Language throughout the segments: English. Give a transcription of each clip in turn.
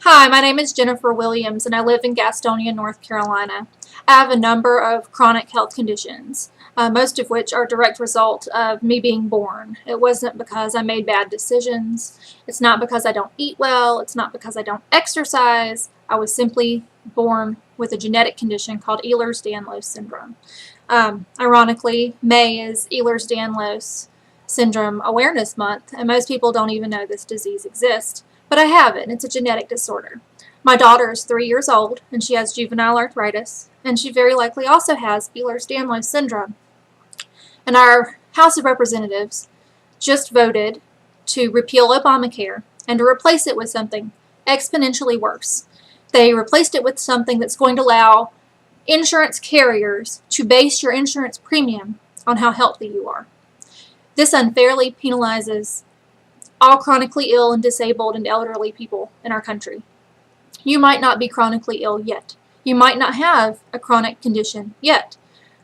Hi, my name is Jennifer Williams, and I live in Gastonia, North Carolina. I have a number of chronic health conditions, most of which are a direct result of me being born. It wasn't because I made bad decisions. It's not because I don't eat well. It's not because I don't exercise. I was simply born with a genetic condition called Ehlers-Danlos syndrome. Ironically, May is Ehlers-Danlos Syndrome Awareness Month, and most people don't even know this disease exists. But I have it, and it's a genetic disorder. My daughter is 3 years old, and she has juvenile arthritis, and she very likely also has Ehlers-Danlos syndrome. And our House of Representatives just voted to repeal Obamacare and to replace it with something exponentially worse. They replaced it with something that's going to allow insurance carriers to base your insurance premium on how healthy you are. This unfairly penalizes all chronically ill and disabled and elderly people in our country. You might not be chronically ill yet. You might not have a chronic condition yet,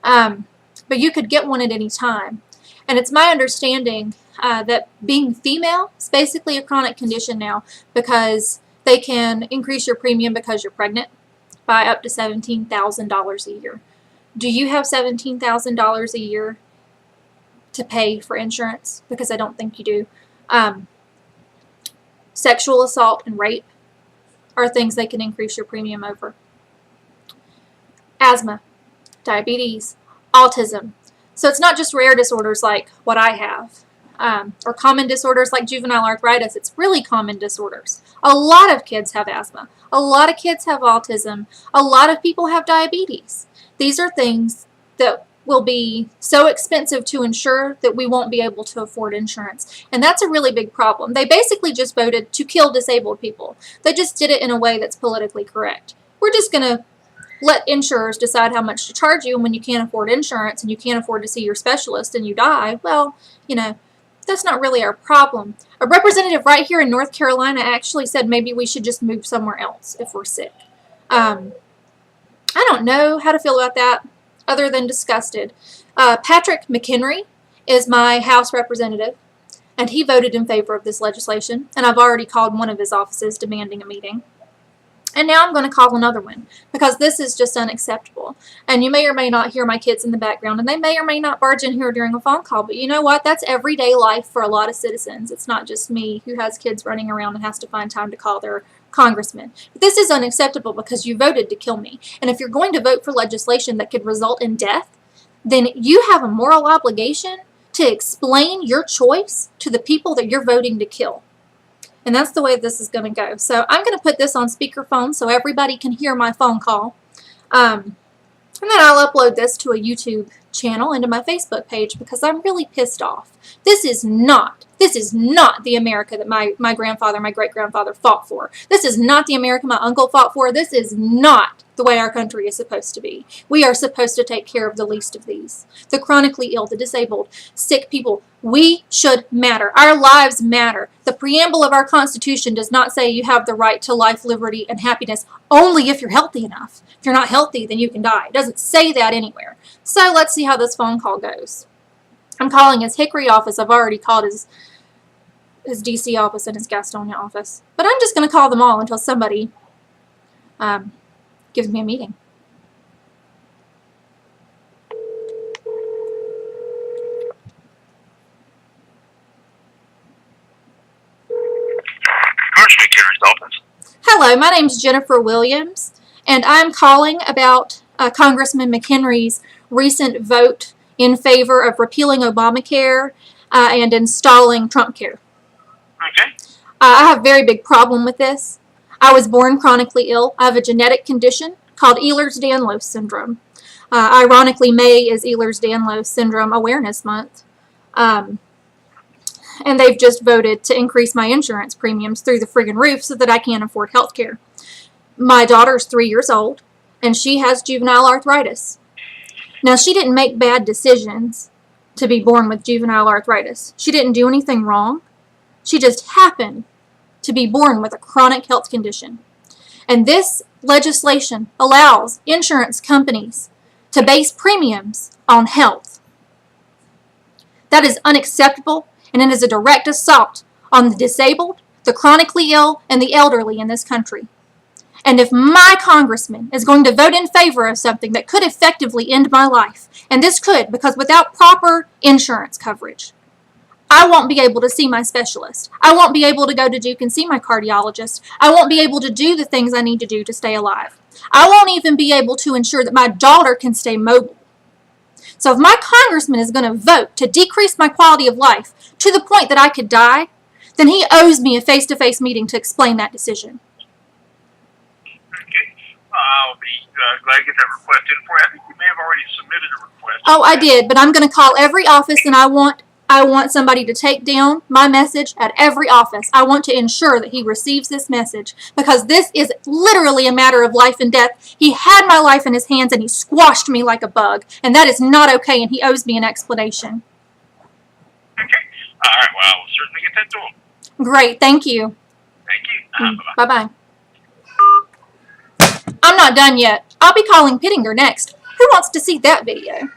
but you could get one at any time. And it's my understanding that being female is basically a chronic condition now, because they can increase your premium because you're pregnant by up to $17,000 a year. Do you have $17,000 a year to pay for insurance? Because I don't think you do. Sexual assault and rape are things they can increase your premium over. Asthma, diabetes, autism. So it's not just rare disorders like what I have, or common disorders like juvenile arthritis. It's really common disorders. A lot of kids have asthma. A lot of kids have autism. A lot of people have diabetes. These are things that will be so expensive to insure that we won't be able to afford insurance. And that's a really big problem. They basically just voted to kill disabled people. They just did it in a way that's politically correct. We're just going to let insurers decide how much to charge you, and when you can't afford insurance and you can't afford to see your specialist and you die, well, that's not really our problem. A representative right here in North Carolina actually said maybe we should just move somewhere else if we're sick. I don't know how to feel about that, other than disgusted. Patrick McHenry is my House representative, and he voted in favor of this legislation, and I've already called one of his offices demanding a meeting. And now I'm going to call another one, because this is just unacceptable. And you may or may not hear my kids in the background, and they may or may not barge in here during a phone call, but you know what? That's everyday life for a lot of citizens. It's not just me who has kids running around and has to find time to call their congressman. But this is unacceptable because you voted to kill me. And if you're going to vote for legislation that could result in death, then you have a moral obligation to explain your choice to the people that you're voting to kill. And that's the way this is going to go. So I'm going to put this on speakerphone so everybody can hear my phone call. And then I'll upload this to a YouTube channel and to my Facebook page, because I'm really pissed off. This is not the America that my grandfather, my great-grandfather fought for. This is not the America my uncle fought for. This is not the way our country is supposed to be. We are supposed to take care of the least of these. The chronically ill, the disabled, sick people. We should matter. Our lives matter. The preamble of our Constitution does not say you have the right to life, liberty, and happiness only if you're healthy enough. If you're not healthy, then you can die. It doesn't say that anywhere. So let's see how this phone call goes. I'm calling his Hickory office. I've already called his D.C. office and his Gastonia office. But I'm just going to call them all until somebody gives me a meeting. Hello, my name's Jennifer Williams, and I'm calling about Congressman McHenry's recent vote in favor of repealing Obamacare and installing Trumpcare. Okay. I have a very big problem with this. I was born chronically ill. I have a genetic condition called Ehlers-Danlos syndrome. Ironically, May is Ehlers-Danlos Syndrome Awareness Month. And they've just voted to increase my insurance premiums through the friggin' roof so that I can't afford health care. My daughter's 3 years old, and she has juvenile arthritis. Now, she didn't make bad decisions to be born with juvenile arthritis. She didn't do anything wrong. She just happened to be born with a chronic health condition. And this legislation allows insurance companies to base premiums on health. That is unacceptable, and it is a direct assault on the disabled, the chronically ill, and the elderly in this country. And if my congressman is going to vote in favor of something that could effectively end my life, and this could, because without proper insurance coverage, I won't be able to see my specialist. I won't be able to go to Duke and see my cardiologist. I won't be able to do the things I need to do to stay alive. I won't even be able to ensure that my daughter can stay mobile. So if my congressman is going to vote to decrease my quality of life to the point that I could die, then he owes me a face-to-face meeting to explain that decision. Okay. I'll be glad to get that request in for you. I think you may have already submitted a request. Oh, I did, but I'm going to call every office, and I want somebody to take down my message at every office. I want to ensure that he receives this message, because this is literally a matter of life and death. He had my life in his hands, and he squashed me like a bug, and that is not okay, and he owes me an explanation. Okay. All right. Well, I will certainly get that to him. Great. Thank you. Thank you. Bye-bye. I'm not done yet. I'll be calling Pittinger next. Who wants to see that video?